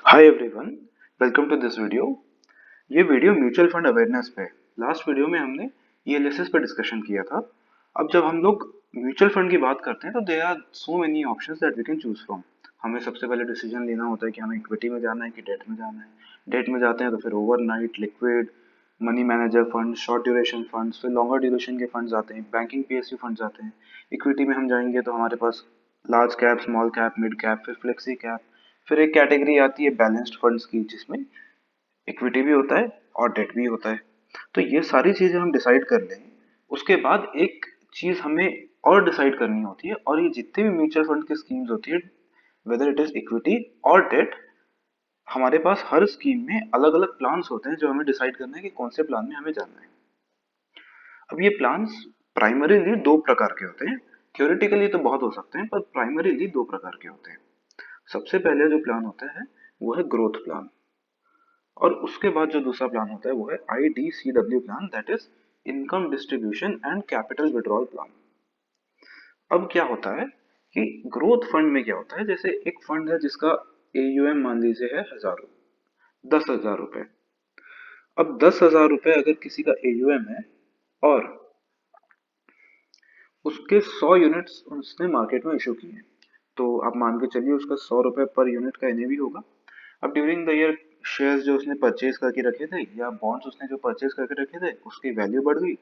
Hi everyone, welcome to this video. ये video mutual fund awareness पे है। Last video में हमने ईएलएसएस पे डिस्कशन किया था। अब जब हम लोग म्यूचुअल फंड की बात करते हैं तो there are so many options that we can choose from. हमें सबसे पहले डिसीजन लेना होता है कि हमें इक्विटी में जाना है कि डेट में जाना है। डेट में जाते हैं तो फिर overnight liquid money manager fund, short duration funds, फिर लॉन्गर ड्यूरेशन के फंड्स आते हैं, बैंकिंग पीएसयू फंड्स आते हैं। इक्विटी में हम जाएंगे तो हमारे पास large cap, small cap, mid cap, फिर फ्लेक्सी कैप। फिर एक कैटेगरी आती है बैलेंस्ड फंड्स की, जिसमें इक्विटी भी होता है और डेट भी होता है। तो ये सारी चीजें हम डिसाइड कर लें। उसके बाद एक चीज हमें और डिसाइड करनी होती है, और ये जितने भी म्यूचुअल फंड की स्कीम्स होती है, वेदर इट इज इक्विटी और डेट, हमारे पास हर स्कीम में अलग अलग प्लान्स होते हैं जो हमें डिसाइड करना है कि कौन से प्लान में हमें जाना है। अब ये प्लान्स प्राइमरीली दो प्रकार के होते हैं। थ्योरेटिकली तो बहुत हो सकते हैं, पर प्राइमरीली दो प्रकार के होते हैं। सबसे पहले जो प्लान होता है वो है ग्रोथ प्लान, और उसके बाद जो दूसरा प्लान होता है वो है IDCW plan, that is income distribution and capital withdrawal plan. अब क्या होता है कि ग्रोथ फंड में क्या होता है, जैसे एक फंड है जिसका AUM मान लीजिए है 10,000 रुपए। अब 10,000 रुपए अगर किसी का AUM है और उसके 100 यूनिट्स उसने मार्केट में इशू किए, तो आप मान के चलिए उसका 100 रुपए पर यूनिट का NAV होगा। अब ड्यूरिंग द ईयर शेयर्स जो उसने परचेज करके रखे थे या बॉन्ड्स उसने जो परचेज करके रखे थे उसकी वैल्यू बढ़ गई,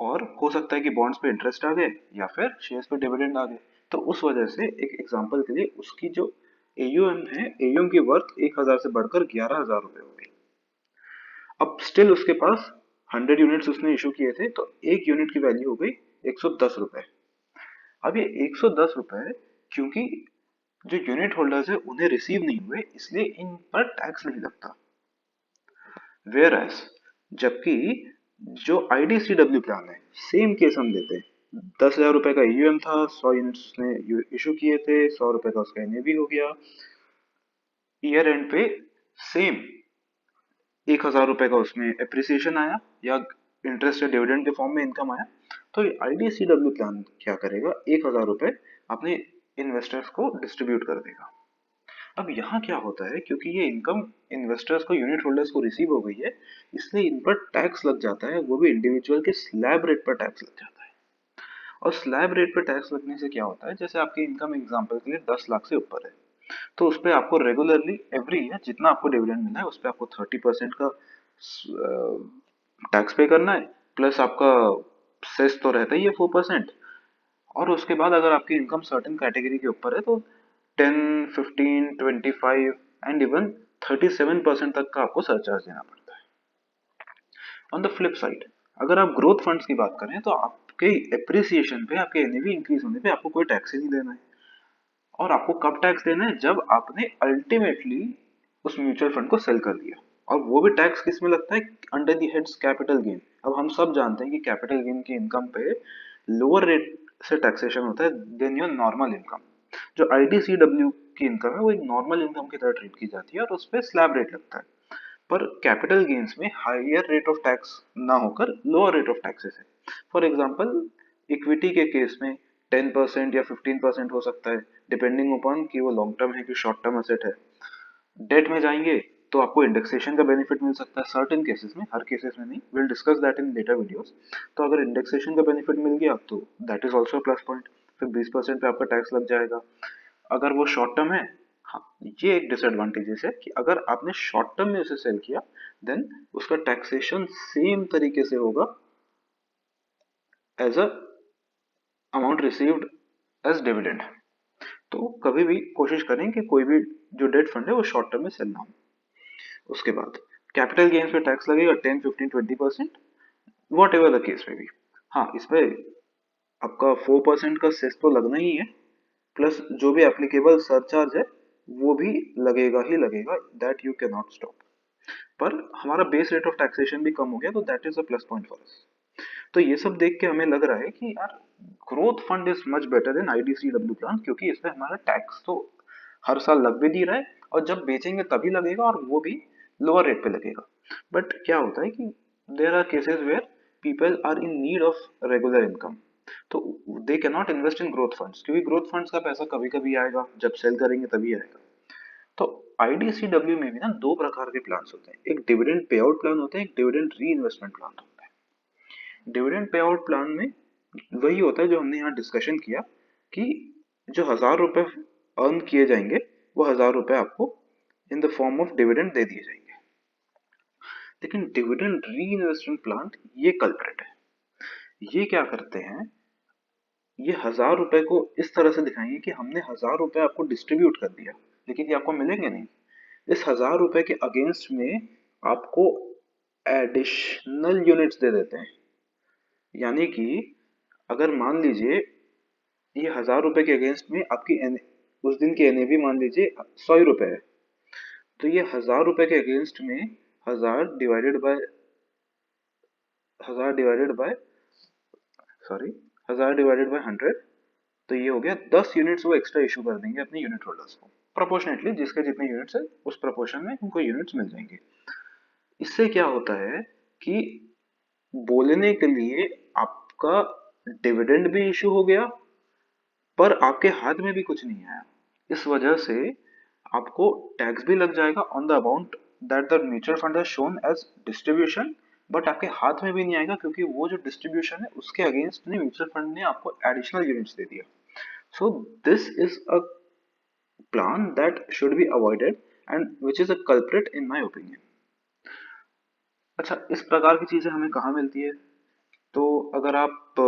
और हो सकता है कि बॉन्ड्स पे इंटरेस्ट आ गए या फिर शेयर्स पे डिविडेंड आ गए। तो उस वजह से एक एग्जांपल के लिए उसकी जो AUM है, AUM की वर्थ 1,000 से बढ़कर 11,000 रुपए हो गई। अब स्टिल उसके पास 100 यूनिट्स उसने इशू किए थे, तो एक यूनिट की वैल्यू हो गई 110 रुपए। अब ये 110 रुपए, क्योंकि जो यूनिट होल्डर्स है उन्हें रिसीव नहीं हुए, इसलिए इन पर टैक्स नहीं लगता। वेयर एज जबकि जो IDCW प्लान है, सेम केस हम लेते हैं। 10,000 रुपए का AUM था, 100 यूनिट्स ने इशू किए थे, 100 रुपए का उसका NAV हो गया। ईयर एंड पे सेम 1,000 रुपए का उसमें एप्रिसिएशन आया या इंटरेस्ट या डिविडेंड के फॉर्म में इनकम आया। तो IDCW प्लान क्या करेगा, 1,000 रुपए अपने इन्वेस्टर्स को डिस्ट्रीब्यूट कर देगा। अब यहाँ क्या होता है, क्योंकि ये इनकम इन्वेस्टर्स को, यूनिट होल्डर्स को रिसीव हो गई है, इसलिए इन पर टैक्स लग जाता है, वो भी इंडिविजुअल के स्लैब रेट पर टैक्स लग जाता है। और स्लैब रेट पर टैक्स लगने से क्या होता है, जैसे आपकी इनकम एग्जांपल के लिए 10 लाख से ऊपर है, तो उस पर आपको रेगुलरली एवरी ईयर जितना आपको डिविडेंड मिला है उस पर आपको 30% का टैक्स पे करना है, प्लस आपका सेस तो रहता ही है 4%। और उसके बाद अगर आपकी इनकम सर्टेन कैटेगरी के ऊपर है तो 10, 15, 25 एंड इवन 37% तक का आपको सरचार्ज देना पड़ता है। ऑन द फ्लिप साइड, अगर आप ग्रोथ फंड्स की बात करें तो आपके एप्रिसिएशन पे, आपके NAV इंक्रीज होने पे आपको कोई टैक्स ही नहीं देना है। और आपको कब टैक्स देना है, जब आपने अल्टीमेटली उस म्यूचुअल फंड को सेल कर दिया। और वो भी टैक्स किस में लगता है, under the heads capital gain. अब हम सब जानते हैं कि कैपिटल गेन की इनकम पे लोअर रेट से टैक्सेशन होता है देन योर नॉर्मल इनकम। जो IDCW की इनकम है वो एक नॉर्मल इनकम की तरह ट्रीट की जाती है और उस पर स्लैब रेट लगता है। पर कैपिटल गेन्स में हायर रेट ऑफ टैक्स ना होकर लोअर रेट ऑफ टैक्सेस है। फॉर एग्जांपल, इक्विटी के केस में 10% या 15% हो सकता है, डिपेंडिंग अपॉन कि वो लॉन्ग टर्म है कि शॉर्ट टर्म एसेट है। डेट में जाएंगे तो आपको इंडेक्सेशन का बेनिफिट मिल सकता है सर्टेन केसेस में, हर केसेस में नहीं, will discuss that in later videos. तो अगर इंडेक्सेशन का बेनिफिट मिल गया तो that is also plus point, फिर 20% पे आपका टैक्स लग जाएगा। अगर वो शॉर्ट टर्म है, हाँ, ये एक डिसएडवांटेजेस है कि अगर आपने शॉर्ट टर्म में उसे सेल किया देन उसका टैक्सेशन सेम तरीके से होगा as a amount received as dividend. तो कभी भी कोशिश करें कि कोई भी जो डेट फंड है वो शॉर्ट टर्म में सेल ना हो। उसके बाद कैपिटल गेन्स पे टैक्स लगेगा 10, 15, 20%, वॉट एवर द केस में भी। हाँ, इस पे आपका 4% का सेस तो लगना ही है, प्लस जो भी एप्लीकेबल सरचार्ज है वो भी लगेगा ही लगेगा, that you can not stop. पर हमारा बेस रेट ऑफ टैक्सेशन भी कम हो गया, तो that is a plus point for us. तो ये सब देख के हमें लग रहा है कि यार growth fund is much better than IDCW plan, क्योंकि इसमें हमारा टैक्स तो हर साल लग भी नहीं रहा है, और जब बेचेंगे तभी लगेगा, और वो भी लोअर रेट पे लगेगा। बट क्या होता है कि there are cases where people are in need of regular income, तो they can not invest in growth funds, क्योंकि ग्रोथ फंड्स का पैसा कभी कभी आएगा, जब सेल करेंगे तभी आएगा। तो आईडीसीडब्ल्यू में भी ना दो प्रकार के प्लान होते हैं, एक डिविडेंड पे आउट प्लान होता है, एक डिविडेंड री इन्वेस्टमेंट प्लान होता है। डिविडेंड पे आउट प्लान में वही होता है जो हमने यहाँ डिस्कशन किया कि जो 1,000 रुपए अर्न किए जाएंगे वो 1,000 रुपए आपको in the form of dividend दे दिए जाएंगे। लेकिन डिविडेंड री इन्वेस्टमेंट प्लान ये कल्प्रेट है। ये क्या करते हैं, ये 1,000 रुपए को इस तरह से दिखाएंगे कि हमने 1,000 रुपए आपको डिस्ट्रीब्यूट कर दिया, लेकिन ये आपको मिलेंगे नहीं। इस 1,000 रुपए के अगेंस्ट में आपको एडिशनल यूनिट्स दे देते हैं। यानी कि अगर मान लीजिए ये 1,000 रुपए के अगेंस्ट में आपकी उस दिन की एनएवी मान लीजिए 100 रुपए है, तो ये 1,000 रुपए के अगेंस्ट में 1,000 डिवाइडेड बाय 100, तो ये हो गया 10 यूनिट्स वो एक्स्ट्रा इशू कर देंगे अपने यूनिट होल्डर्स को। प्रोपोर्शनेटली जिसके जितने यूनिट्स है उस प्रोपोर्शन में उनको यूनिट्स मिल जाएंगे। इससे क्या होता है कि बोलने के लिए आपका डिविडेंड भी इशू हो गया पर आपके हाथ में भी कुछ नहीं आया। इस वजह से आपको टैक्स भी लग जाएगा on the amount that the mutual fund has shown as distribution, but आपके हाथ में भी नहीं आएगा क्योंकि वो जो डिस्ट्रीब्यूशन है उसके अगेंस्ट में म्यूचुअल फंड ने आपको एडिशनल यूनिट्स दे दिया। सो this is a plan that should be avoided and which is a culprit in my opinion. अच्छा, इस प्रकार की चीजें हमें कहाँ मिलती है? तो अगर आप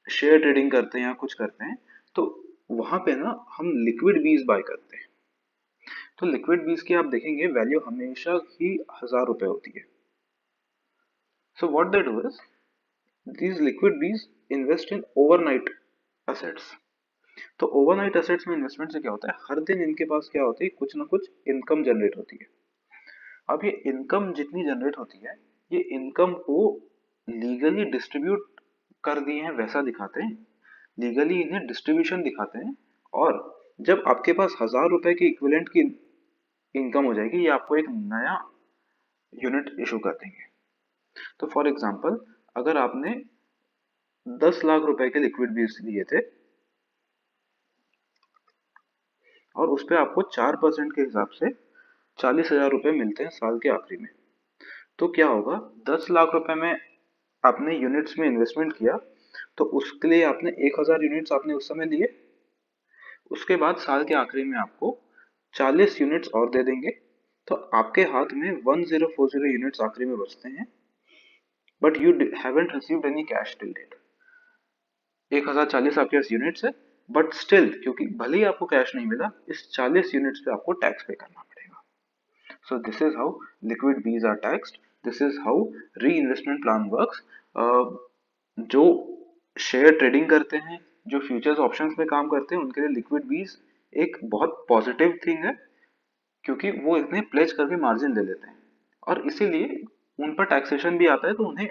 शेयर ट्रेडिंग करते हैं या कुछ करते हैं तो वहां पे ना हम लिक्विड बीज बाय करते हैं। तो लिक्विड बीज की आप देखेंगे वैल्यू हमेशा ही 1,000 रुपए होती है। So what they do is these liquid bees invest in overnight assets। तो ओवरनाइट एसेट्स में इन्वेस्टमेंट से क्या होता है, हर दिन इनके पास क्या होती है, कुछ ना कुछ इनकम जनरेट होती है। अब ये इनकम जितनी जनरेट होती है, ये इनकम को लीगली डिस्ट्रीब्यूट कर दिए हैं वैसा दिखाते हैं, लीगली इन्हें डिस्ट्रीब्यूशन दिखाते हैं। और जब आपके पास 1,000 रुपए की इक्विवेलेंट की इनकम हो जाएगी, ये आपको एक नया यूनिट इशू कर देंगे। तो फॉर एग्जाम्पल अगर आपने 10 लाख रुपए के लिक्विड बीज लिए थे और उस पर आपको 4% के हिसाब से 40,000 रुपए मिलते हैं साल के आखिरी में, तो क्या होगा, 10 लाख रुपए में आपने यूनिट्स में इन्वेस्टमेंट किया, तो उसके लिए आपने 1,000 यूनिट्स आपने उस समय लिए। उसके बाद साल के आखिरी में आपको 40 यूनिट्स और दे देंगे, तो आपके हाथ में 1040 यूनिट्स आखिरी में बचते हैं, but you haven't received any cash till date. 1,040 आपके पास यूनिट्स है, बट स्टिल क्योंकि भले ही आपको कैश नहीं मिला, इस 40 यूनिट्स पे आपको टैक्स पे करना पड़ेगा। So this is how liquid bees are taxed, this is how reinvestment plan works. जो शेयर ट्रेडिंग करते हैं, जो फ्यूचर्स ऑप्शंस में काम करते हैं, उनके लिए लिक्विड बीज एक बहुत पॉजिटिव थिंग है, क्योंकि वो इतने प्लेज करके मार्जिन ले लेते हैं और इसीलिए उन पर टैक्सेशन भी आता है, तो उन्हें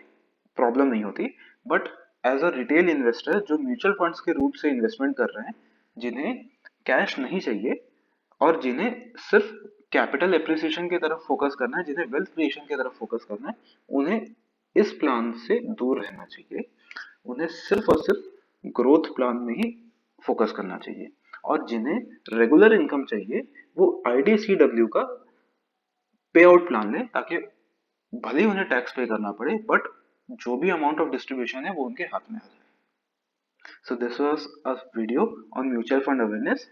प्रॉब्लम नहीं होती। But as a retail investor जो म्यूचुअल फंड्स के रूप से इन्वेस्टमेंट कर रहे हैं, जिन्हें कैश नहीं चाहिए और जिन्हें सिर्फ कैपिटल एप्रिसिएशन की तरफ फोकस करना है, जिन्हें वेल्थ क्रिएशन की तरफ फोकस करना है, उन्हें इस प्लान से दूर रहना चाहिए। उन्हें सिर्फ और सिर्फ ग्रोथ प्लान में ही फोकस करना चाहिए। और जिन्हें रेगुलर इनकम चाहिए वो आईडीसीडब्ल्यू का पे आउट प्लान लें, ताकि भले ही उन्हें टैक्स पे करना पड़े बट जो भी अमाउंट ऑफ डिस्ट्रीब्यूशन है वो उनके हाथ में आ जाए। So this was a video on mutual fund awareness,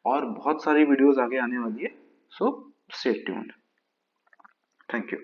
और बहुत सारी वीडियोस आगे आने वाली है, so stay tuned. Thank you.